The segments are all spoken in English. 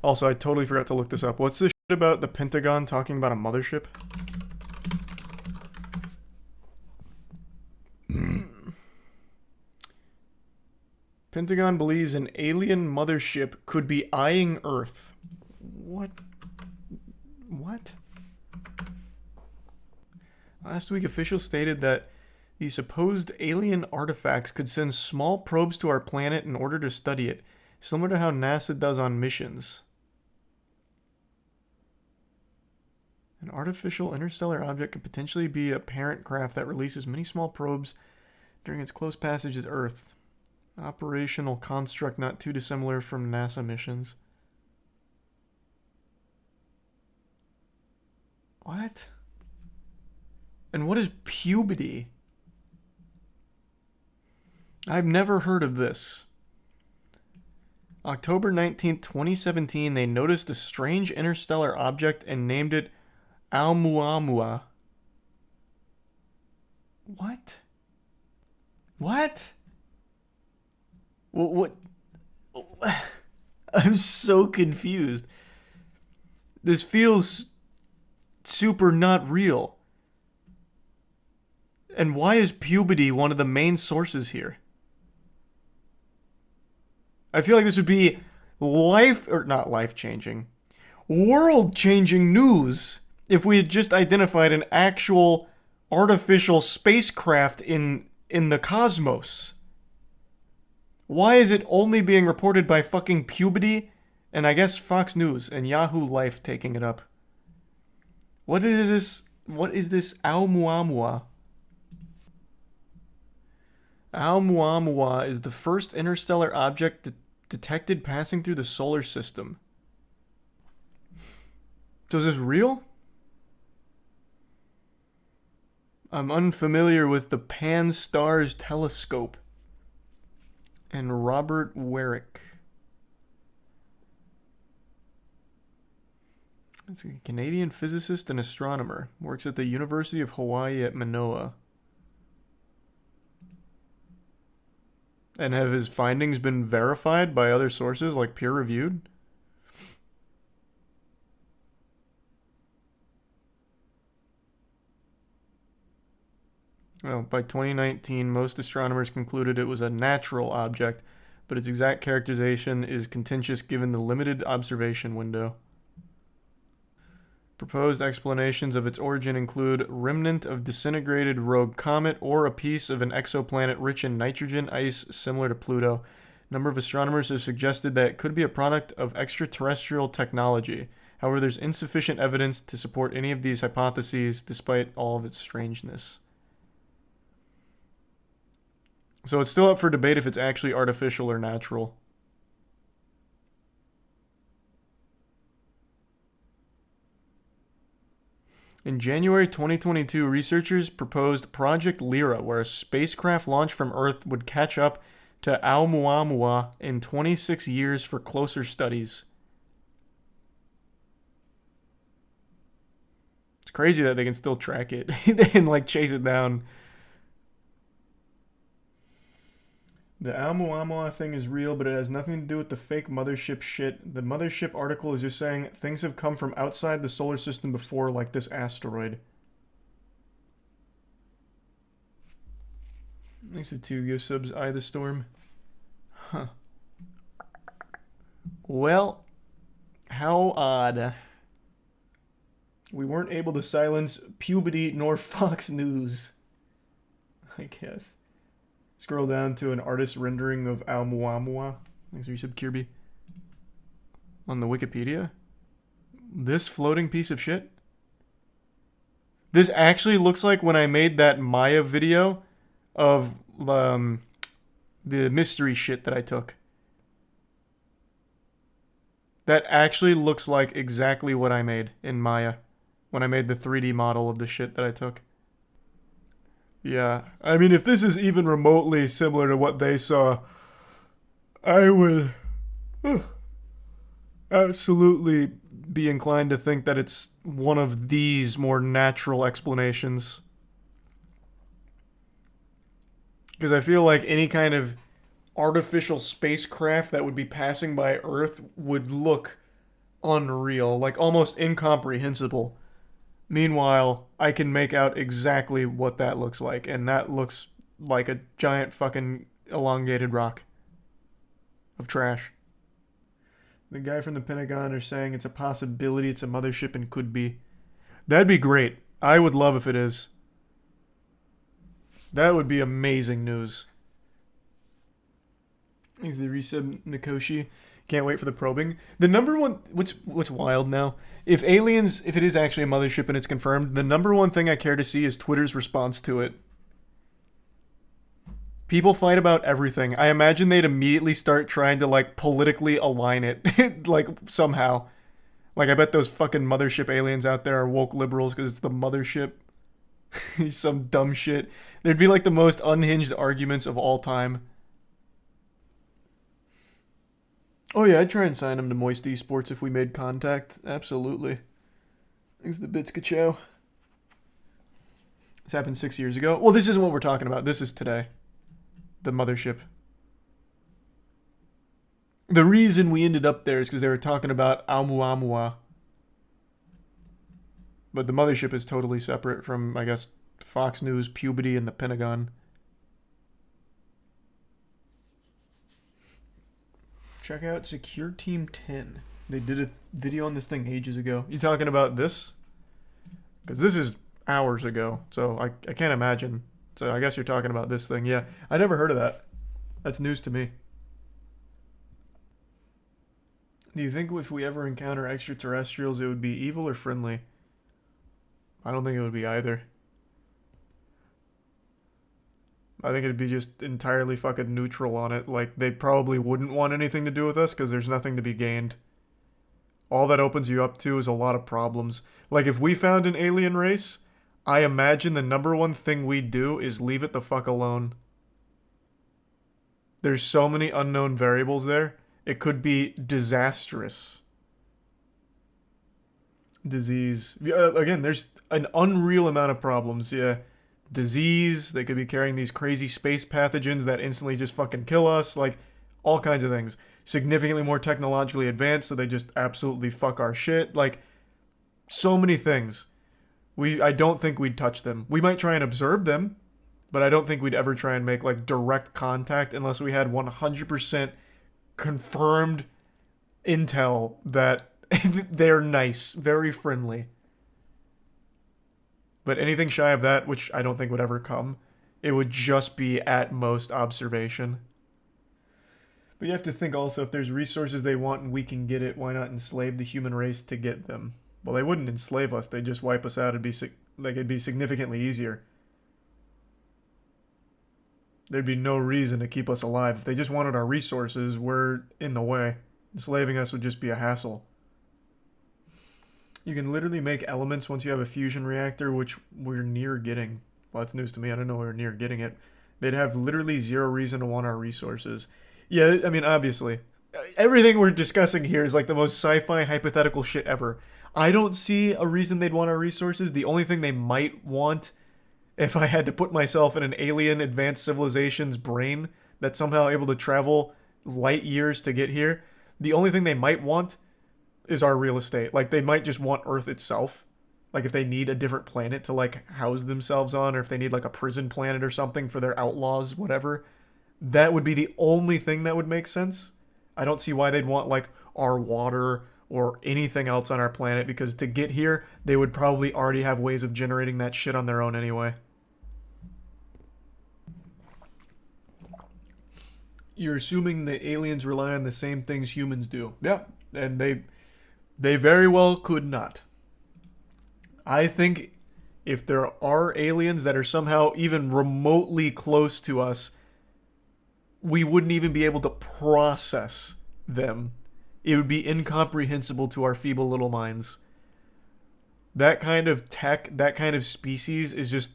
Also, I totally forgot to look this up. What's this shit about the Pentagon talking about a mothership? Pentagon believes an alien mothership could be eyeing Earth. What? What? Last week, officials stated that the supposed alien artifacts could send small probes to our planet in order to study it, similar to how NASA does on missions. An artificial interstellar object could potentially be a parent craft that releases many small probes during its close passage to Earth. Operational construct not too dissimilar from NASA missions. What? And what is puberty? I've never heard of this. October 19th, 2017, they noticed a strange interstellar object and named it Oumuamua. What? What? What? I'm so confused. This feels super not real. And why is puberty one of the main sources here? I feel like this would be not life-changing, world-changing news if we had just identified an actual artificial spacecraft in the cosmos. Why is it only being reported by fucking puberty and I guess Fox News and Yahoo Life taking it up? What is this? What is this Oumuamua? Oumuamua is the first interstellar object detected passing through the solar system. So is this real? I'm unfamiliar with the Pan-STARRS telescope. And Robert Warwick. He's a Canadian physicist and astronomer. Works at the University of Hawaii at Manoa. And have his findings been verified by other sources, like peer-reviewed? Well, by 2019, most astronomers concluded it was a natural object, but its exact characterization is contentious given the limited observation window. Proposed explanations of its origin include remnant of disintegrated rogue comet or a piece of an exoplanet rich in nitrogen ice similar to Pluto. A number of astronomers have suggested that it could be a product of extraterrestrial technology. However, there's insufficient evidence to support any of these hypotheses despite all of its strangeness. So it's still up for debate if it's actually artificial or natural. In January 2022, researchers proposed Project Lyra, where a spacecraft launched from Earth would catch up to Oumuamua in 26 years for closer studies. It's crazy that they can still track it and like chase it down. The Oumuamua thing is real, but it has nothing to do with the fake mothership shit. The mothership article is just saying things have come from outside the solar system before, like this asteroid. Thanks to 2 gift subs, Eye the Storm. Huh. Well, how odd. We weren't able to silence puberty nor Fox News, I guess. Scroll down to an artist rendering of Oumuamua. Thanks for your sub, Kirby. On the Wikipedia. This floating piece of shit. This actually looks like when I made that Maya video of the mystery shit that I took. That actually looks like exactly what I made in Maya when I made the 3D model of the shit that I took. Yeah, I mean, if this is even remotely similar to what they saw, I would absolutely be inclined to think that it's one of these more natural explanations. Because I feel like any kind of artificial spacecraft that would be passing by Earth would look unreal, like almost incomprehensible. Meanwhile, I can make out exactly what that looks like, and that looks like a giant fucking elongated rock of trash. The guy from the Pentagon are saying it's a possibility, it's a mothership, and could be. That'd be great. I would love if it is. That would be amazing news. He's the resub Nikoshi. Can't wait for the probing. The number one, what's wild now? If it is actually a mothership and it's confirmed, the number one thing I care to see is Twitter's response to it. People fight about everything. I imagine they'd immediately start trying to, like, politically align it, like, somehow. Like, I bet those fucking mothership aliens out there are woke liberals because it's the mothership. Some dumb shit. There'd be, like, the most unhinged arguments of all time. Oh yeah, I'd try and sign him to Moist Esports if we made contact. Absolutely. Thanks to the bits, ka-chow. This happened 6 years ago. Well, this isn't what we're talking about. This is today. The mothership. The reason we ended up there is because they were talking about Oumuamua. But the mothership is totally separate from, I guess, Fox News, Puberty, and the Pentagon. Check out Secure Team 10. They did a video on this thing ages ago. You talking about this? Because this is hours ago, so I can't imagine. So I guess you're talking about this thing. Yeah, I never heard of that. That's news to me. Do you think if we ever encounter extraterrestrials, it would be evil or friendly? I don't think it would be either. I think it'd be just entirely fucking neutral on it. Like, they probably wouldn't want anything to do with us because there's nothing to be gained. All that opens you up to is a lot of problems. Like, if we found an alien race, I imagine the number one thing we'd do is leave it the fuck alone. There's so many unknown variables there. It could be disastrous. Disease. Again, there's an unreal amount of problems, yeah. Disease, they could be carrying these crazy space pathogens that instantly just fucking kill us, like, all kinds of things. Significantly more technologically advanced, so they just absolutely fuck our shit, like, so many things. I don't think we'd touch them. We might try and observe them, but I don't think we'd ever try and make, like, direct contact unless we had 100% confirmed intel that they're nice, very friendly. But anything shy of that, which I don't think would ever come, it would just be at most observation. But you have to think also, if there's resources they want and we can get it, why not enslave the human race to get them? Well, they wouldn't enslave us. They'd just wipe us out. It'd be significantly easier. There'd be no reason to keep us alive. If they just wanted our resources, we're in the way. Enslaving us would just be a hassle. You can literally make elements once you have a fusion reactor, which we're near getting. Well, that's news to me. I don't know we're near getting it. They'd have literally zero reason to want our resources. Yeah, I mean, obviously. Everything we're discussing here is like the most sci-fi hypothetical shit ever. I don't see a reason they'd want our resources. The only thing they might want, if I had to put myself in an alien advanced civilization's brain that's somehow able to travel light years to get here, the only thing they might want is our real estate. Like, they might just want Earth itself. Like, if they need a different planet to, like, house themselves on, or if they need, like, a prison planet or something for their outlaws, whatever, that would be the only thing that would make sense. I don't see why they'd want, like, our water or anything else on our planet, because to get here, they would probably already have ways of generating that shit on their own anyway. You're assuming the aliens rely on the same things humans do. Yeah, and they very well could not. I think if there are aliens that are somehow even remotely close to us, we wouldn't even be able to process them. It would be incomprehensible to our feeble little minds. That kind of tech, that kind of species is just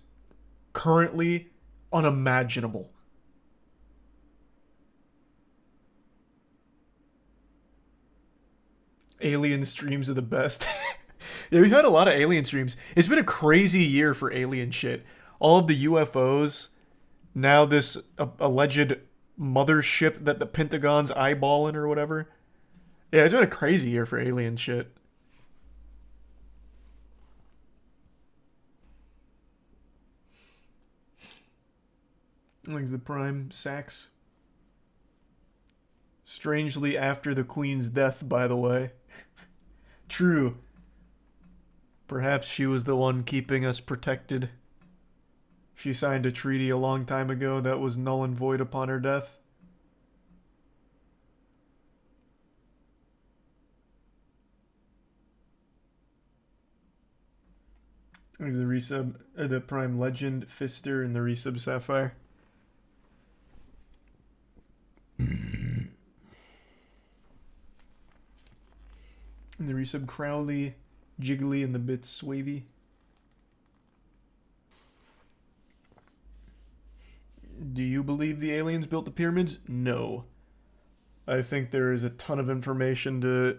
currently unimaginable. Alien streams are the best. Yeah, we've had a lot of alien streams. It's been a crazy year for alien shit. All of the UFOs, now this alleged mothership that the Pentagon's eyeballing or whatever. Yeah, it's been a crazy year for alien shit. Like the Prime Sax. Strangely after the Queen's death, by the way. True. Perhaps she was the one keeping us protected. She signed a treaty a long time ago that was null and void upon her death. The resub, the Prime Legend, Fister, and the resub Sapphire. And the resub Crowley, Jiggly, and the bits Swavy. Do you believe the aliens built the pyramids? No. I think there is a ton of information to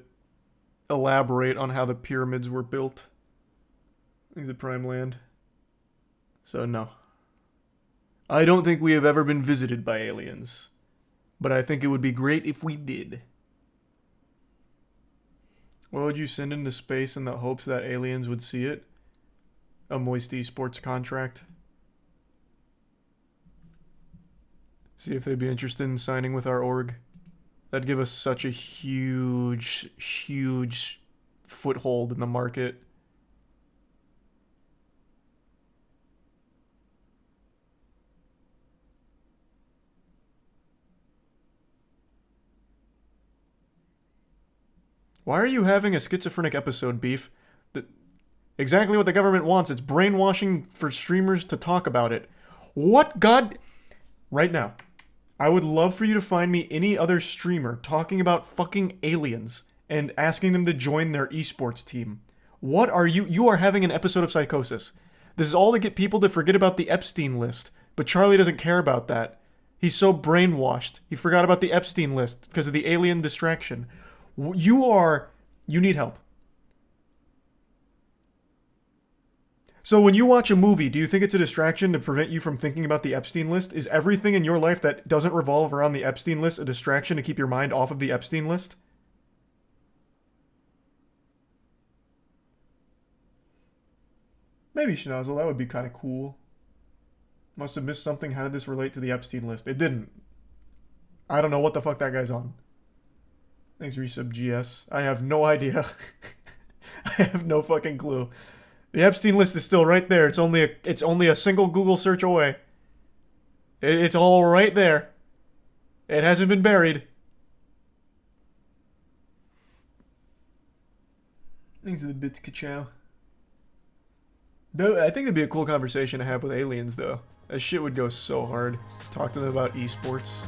elaborate on how the pyramids were built. Is it Prime Land? So no. I don't think we have ever been visited by aliens. But I think it would be great if we did. What would you send into space in the hopes that aliens would see it? A MoistCr1tikal contract. See if they'd be interested in signing with our org. That'd give us such a huge, huge foothold in the market. Why are you having a schizophrenic episode, Beef? Exactly what the government wants. It's brainwashing for streamers to talk about it. What God... Right now, I would love for you to find me any other streamer talking about fucking aliens and asking them to join their esports team. What are you... You are having an episode of psychosis. This is all to get people to forget about the Epstein list. But Charlie doesn't care about that. He's so brainwashed. He forgot about the Epstein list because of the alien distraction. You need help. So when you watch a movie, do you think it's a distraction to prevent you from thinking about the Epstein list? Is everything in your life that doesn't revolve around the Epstein list a distraction to keep your mind off of the Epstein list? Maybe, Schnozzle, that would be kind of cool. Must have missed something. How did this relate to the Epstein list? It didn't. I don't know what the fuck that guy's on. Thanks, Resub GS. I have no idea. I have no fucking clue. The Epstein list is still right there. It's only a single Google search away. It's all right there. It hasn't been buried. Thanks to the bits, ka-chow. Though I think it'd be a cool conversation to have with aliens, though. That shit would go so hard. Talk to them about esports.